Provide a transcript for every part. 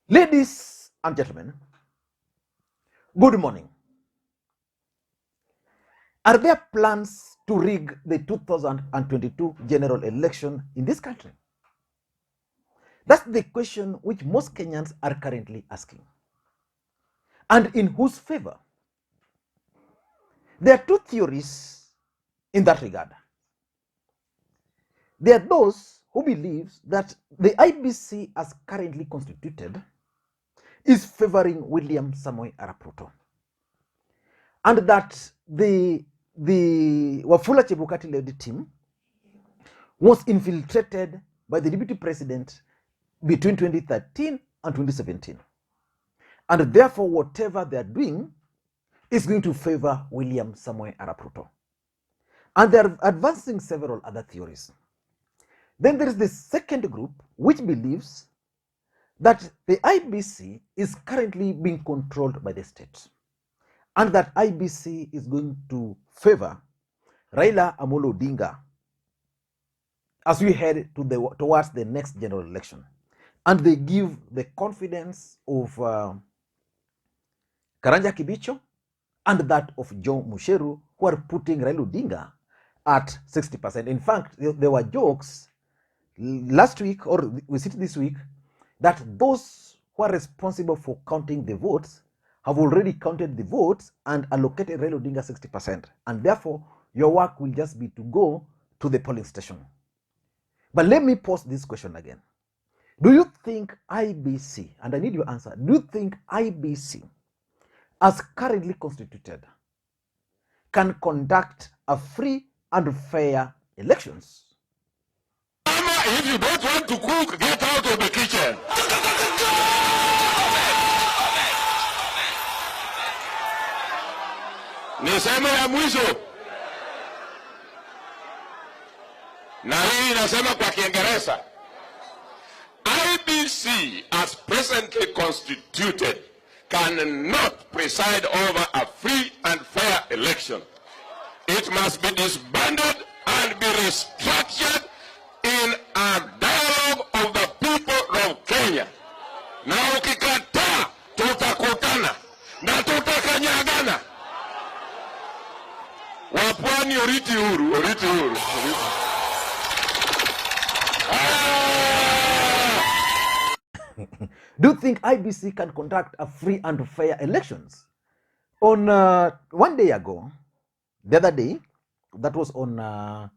Ladies and gentlemen, good morning. Are there plans to rig the 2022 general election in this country? That's the question which most Kenyans are currently asking. And in whose favor? There are two theories in that regard. There are those who believe that the IEBC as currently constituted is favoring William Samoei Arap Ruto, and that the Wafula Chebukati-led team was infiltrated by the deputy president between 2013 and 2017. And therefore, whatever they are doing is going to favor William Samoei Arap Ruto. And they are advancing several other theories. Then there is the second group which believes that the IEBC is currently being controlled by the state, and that IEBC is going to favor Raila Odinga as we head towards the next general election. And they give the confidence of Karanja Kibicho and that of Joe Musheru, who are putting Raila Odinga at 60%. In fact, there were jokes last week, or we see this week, that those who are responsible for counting the votes have already counted the votes and allocated Raila Odinga 60%. And therefore, your work will just be to go to the polling station. But let me pose this question again. Do you think IEBC, and I need your answer, do you think IEBC, as currently constituted, can conduct a free and fair elections? If you don't want to cook, get out of the kitchen. Niseme ya mwisho. Na hii nasema kwa Kiingereza. IEBC as presently constituted cannot preside over a free and fair election. It must be disbanded and be restructured in a dialogue of the people of Kenya. Na ukikataa tutakutana na tutakanyagana. Wapwani oriti huru, oriti huru. Do you think IEBC can conduct a free and fair elections? On one day ago, the other day, that was on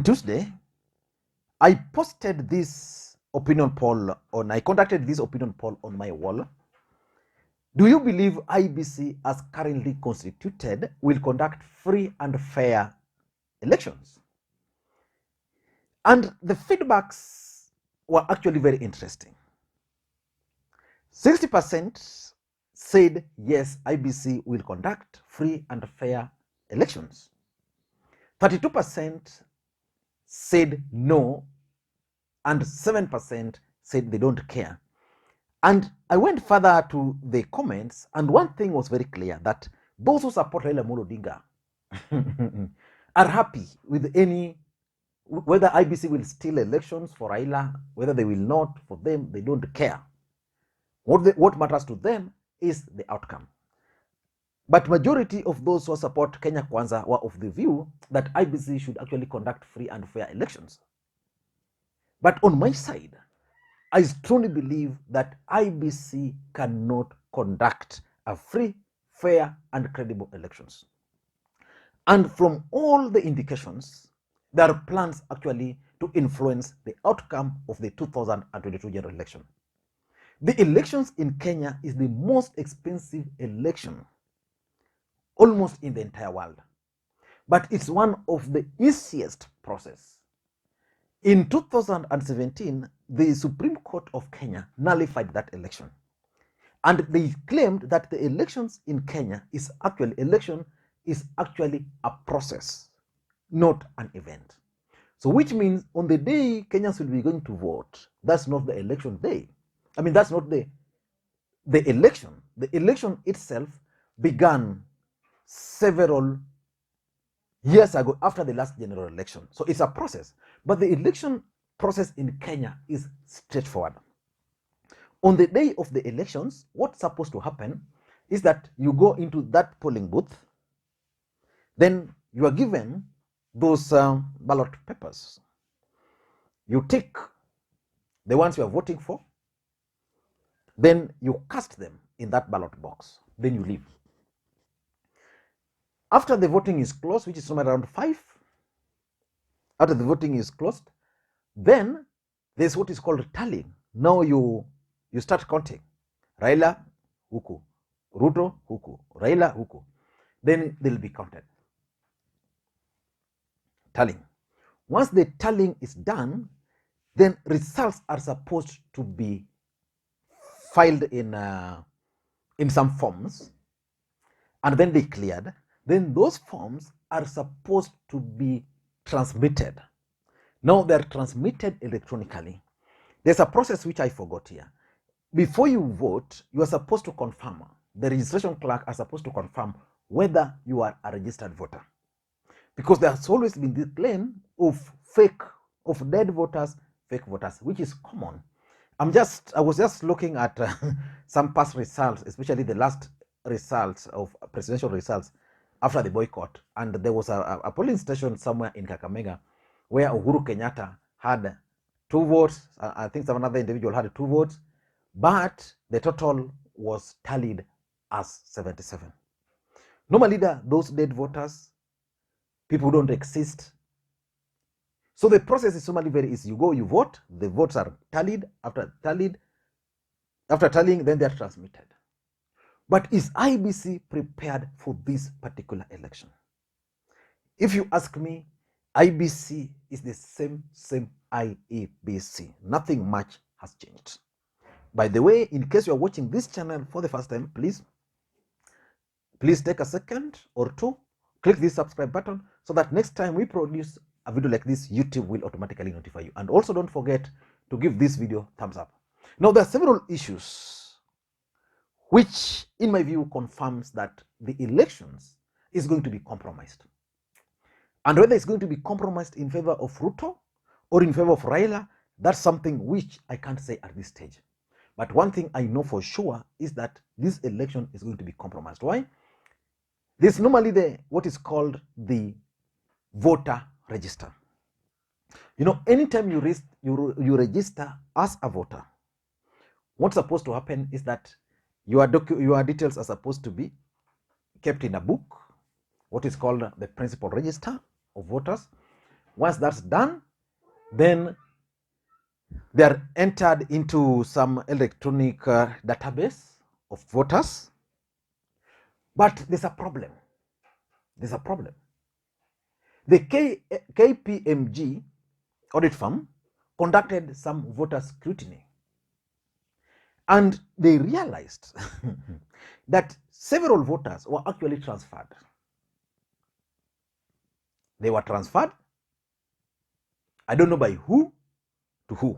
Tuesday, I posted this opinion poll I conducted this opinion poll on my wall. Do you believe IEBC as currently constituted will conduct free and fair elections? And the feedbacks were actually very interesting. 60% said yes, IEBC will conduct free and fair elections. 32% said no, and 7% said they don't care. And I went further to the comments, and one thing was very clear, that those who support Raila Odinga are happy with whether IEBC will steal elections for Raila, whether they will not, for them, they don't care. What matters to them is the outcome. But majority of those who support Kenya Kwanza were of the view that IEBC should actually conduct free and fair elections. But on my side, I strongly believe that IEBC cannot conduct a free, fair, and credible elections. And from all the indications, there are plans actually to influence the outcome of the 2022 general election. The elections in Kenya is the most expensive election almost in the entire world. But it's one of the easiest process. In 2017, the Supreme Court of Kenya nullified that election. And they claimed that the elections in Kenya is actually a process, not an event. So which means on the day Kenyans will be going to vote, that's not the election day. I mean, that's not the election. The election itself began several years ago after the last general election. So it's a process. But the election process in Kenya is straightforward. On the day of the elections, what's supposed to happen is that you go into that polling booth, then you are given those ballot papers. You tick the ones you are voting for, then you cast them in that ballot box, then you leave. After the voting is closed, which is somewhere around 5, after the voting is closed, then there's what is called tallying. Now you start counting. Raila, huku. Ruto, huku. Raila, huku. Then they'll be counted. Tallying. Once the tallying is done, then results are supposed to be filed in some forms, and then declared. Then those forms are supposed to be transmitted. Now they're transmitted electronically. There's a process which I forgot here. Before you vote, you are supposed to confirm. The registration clerk are supposed to confirm whether you are a registered voter, because there has always been the claim of dead voters, fake voters, which is common. I was just looking at some past results, especially the last results of presidential results after the boycott, and there was a polling station somewhere in Kakamega where Uhuru Kenyatta had 2 votes. I think some another individual had 2 votes, but the total was tallied as 77. Normally, those dead voters, people don't exist. So the process is normally very easy. You go, you vote, the votes are tallied. After tallying, then they are transmitted. But is IEBC prepared for this particular election? If you ask me, IEBC is the same IEBC. Nothing much has changed. By the way, in case you are watching this channel for the first time, please take a second or 2, click this subscribe button so that next time we produce a video like this, YouTube will automatically notify you. And also don't forget to give this video thumbs up. Now, there are several issues which, in my view, confirms that the elections is going to be compromised. And whether it's going to be compromised in favor of Ruto or in favor of Raila, that's something which I can't say at this stage. But one thing I know for sure is that this election is going to be compromised. Why? There's normally what is called the voter register. You know, anytime you register as a voter, what's supposed to happen is that your details are supposed to be kept in a book, what is called the principal register of voters. Once that's done, then they are entered into some electronic database of voters. But there's a problem. There's a problem. The KPMG audit firm conducted some voter scrutiny, and they realized that several voters were actually transferred. They were transferred, I don't know by who to who,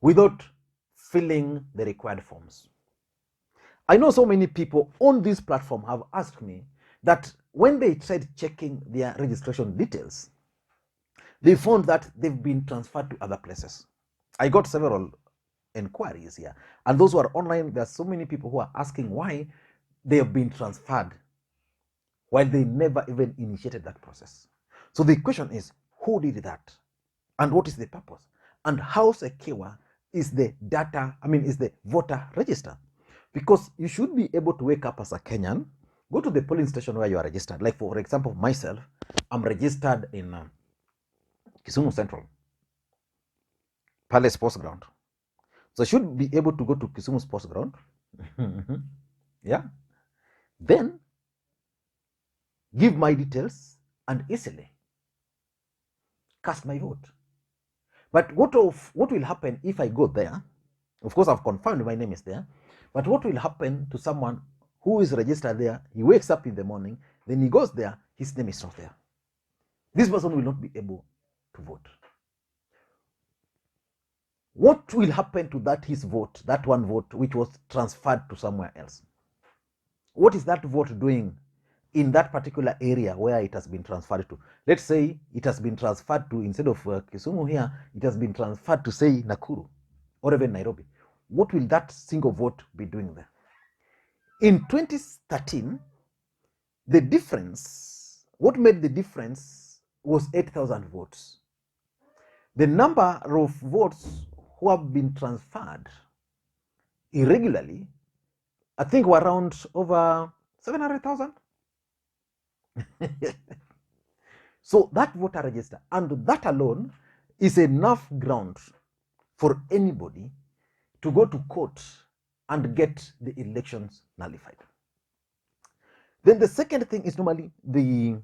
without filling the required forms. I know so many people on this platform have asked me that when they tried checking their registration details, they found that they've been transferred to other places. I got several inquiries here, and those who are online, there are so many people who are asking why they have been transferred while they never even initiated that process. So the question is, who did that, and what is the purpose, and how secure is the is the voter register? Because you should be able to wake up as a Kenyan, go to the polling station where you are registered. Like, for example, myself, I'm registered in Kisumu Central, Palace Sports Ground. So I should be able to go to Kisumu Sports Ground. Yeah. Then give my details and easily cast my vote. But what will happen if I go there? Of course, I've confirmed my name is there. But what will happen to someone who is registered there? He wakes up in the morning, then he goes there, his name is not there. This person will not be able to vote. What will happen to his vote, that one vote which was transferred to somewhere else? What is that vote doing in that particular area where it has been transferred to? Let's say it has been transferred to, instead of Kisumu here, it has been transferred to, say, Nakuru or even Nairobi. what will that single vote be doing there? In 2013, the difference, what made the difference was 8,000 votes. The number of votes who have been transferred irregularly, I think were around over 700,000. So that voter register, and that alone is enough ground for anybody to go to court and get the elections nullified. Then the second thing is normally the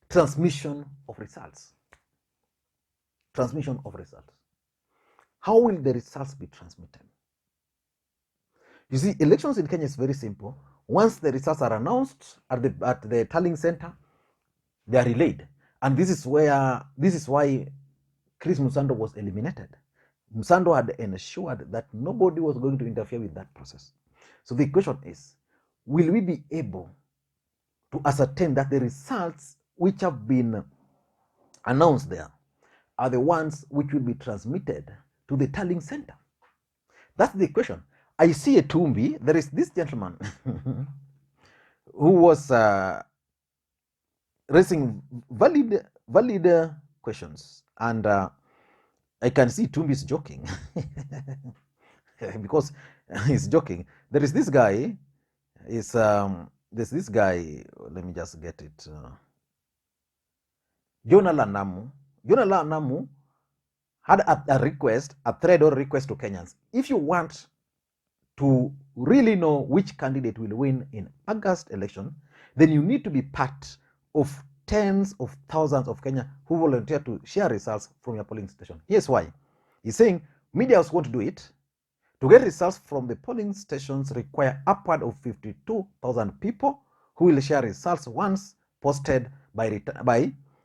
transmission of results. Transmission of results. How will the results be transmitted? You see, elections in Kenya is very simple. Once the results are announced at the tallying center, they are relayed. And this is why Chris Musando was eliminated. Musando had ensured that nobody was going to interfere with that process. So the question is, will we be able to ascertain that the results which have been announced there are the ones which will be transmitted to the tallying center? That's the question. I see a Tumbi. There is this gentleman who was raising valid questions, and I can see Tumbi is joking because he's joking. There is this guy. There's this guy. Let me just get it. Jonah Lanamu. Jonah Lanamu had a request, a thread or request to Kenyans. If you want to really know which candidate will win in August election, then you need to be part of tens of thousands of Kenya who volunteer to share results from your polling station. Here's why. He's saying media won't do it. To get results from the polling stations require upward of 52,000 people who will share results once posted by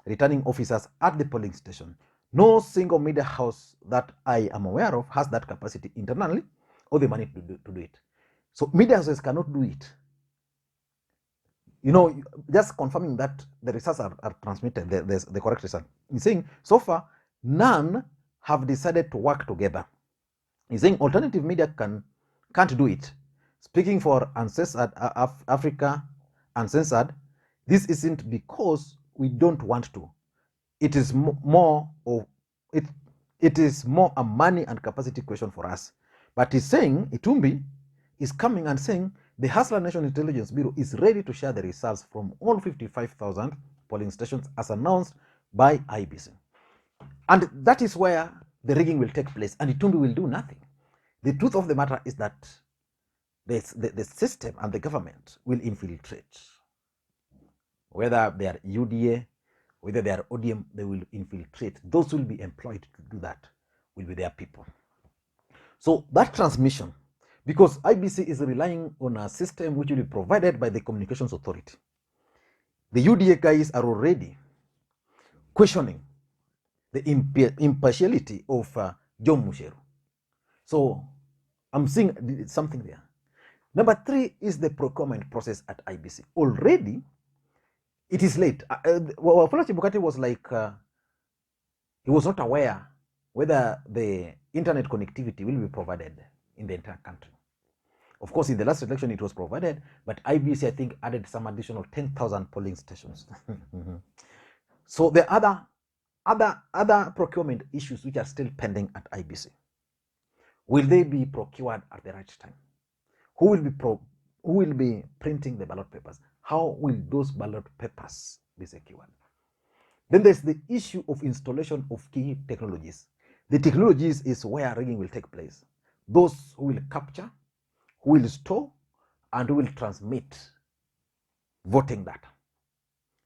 returning officers at the polling station. No single media house that I am aware of has that capacity internally or the money to do it. So media houses cannot do it. You know, just confirming that the results are transmitted, the correct result. He's saying so far none have decided to work together. He's saying alternative media can't do it. Speaking for Uncensored Africa Uncensored, this isn't because we don't want to. It is more a money and capacity question for us. But he's saying, Itumbi is coming and saying the Hustler National Intelligence Bureau is ready to share the results from all 55,000 polling stations as announced by IEBC. And that is where the rigging will take place, and Itumbi will do nothing. The truth of the matter is that the system and the government will infiltrate. Whether they are UDA, whether they are ODM, they will infiltrate. Those who will be employed to do that will be their people. So that transmission, because IEBC is relying on a system which will be provided by the Communications Authority. The UDA guys are already questioning the impartiality of John Musheru. So I'm seeing something there. Number 3 is the procurement process at IEBC. Already, it is late. Wafula Chebukati was like, he was not aware whether the internet connectivity will be provided in the entire country. Of course, in the last election, it was provided, but IEBC, I think, added some additional 10,000 polling stations. So there are other procurement issues which are still pending at IEBC. Will they be procured at the right time? Who will be printing the ballot papers? How will those ballot papers be secured? Then there's the issue of installation of key technologies. The technologies is where rigging will take place. Those who will capture, who will store, and who will transmit voting data.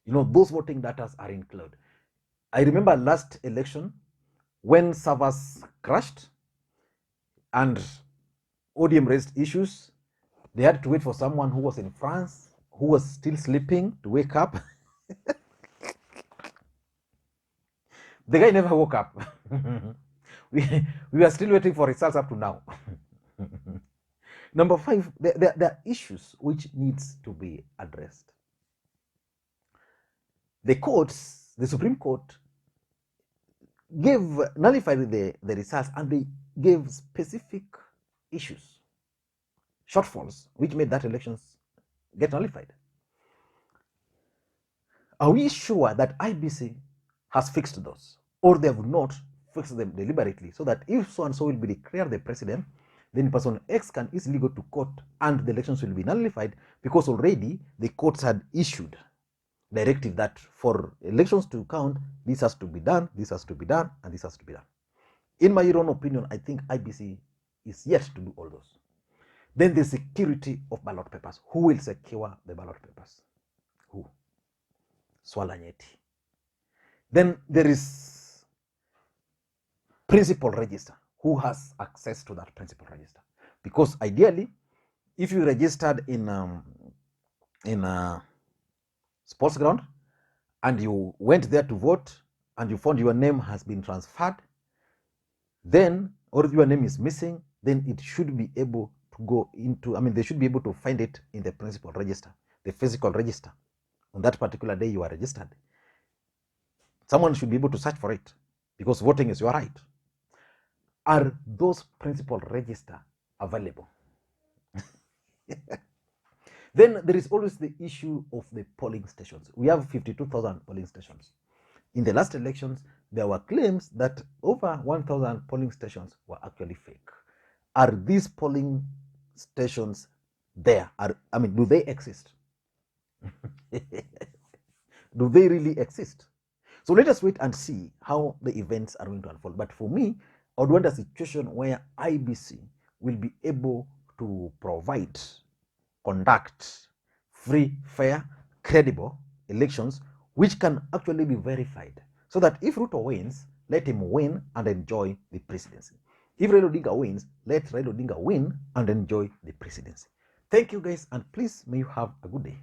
You know, those voting data are in cloud. I remember last election when servers crashed and ODM raised issues. They had to wait for someone who was in France, who was still sleeping, to wake up. The guy never woke up. we are still waiting for results up to now. Number 5, there are issues which needs to be addressed. The courts, the Supreme Court, nullified the results, and they gave specific issues, shortfalls, which made that elections get nullified. Are we sure that IEBC has fixed those, or they have not fixed them deliberately, so that if so and so will be declared the president, then person X can easily go to court and the elections will be nullified, because already the courts had issued directive that for elections to count, this has to be done, this has to be done, and this has to be done. In my own opinion, I think IEBC is yet to do all those. Then the security of ballot papers. Who will secure the ballot papers? Who? Swala Nyeti. Then there is principal register. Who has access to that principal register? Because ideally, if you registered in a sports ground and you went there to vote and you found your name has been transferred, then, or your name is missing, then it should be able to go into, they should be able to find it in the principal register, the physical register. On that particular day you are registered, someone should be able to search for it, because voting is your right. Are those principal register available? Then there is always the issue of the polling stations. We have 52,000 polling stations. In the last elections, there were claims that over 1,000 polling stations were actually fake. Are these polling stations there? Do they exist? Do they really exist? So let us wait and see how the events are going to unfold. But for me, I would want a situation where IEBC will be able to provide, conduct free, fair, credible elections which can actually be verified, so that if Ruto wins, let him win and enjoy the presidency. If Raila Odinga wins, let Raila Odinga win and enjoy the presidency. Thank you guys, and please may you have a good day.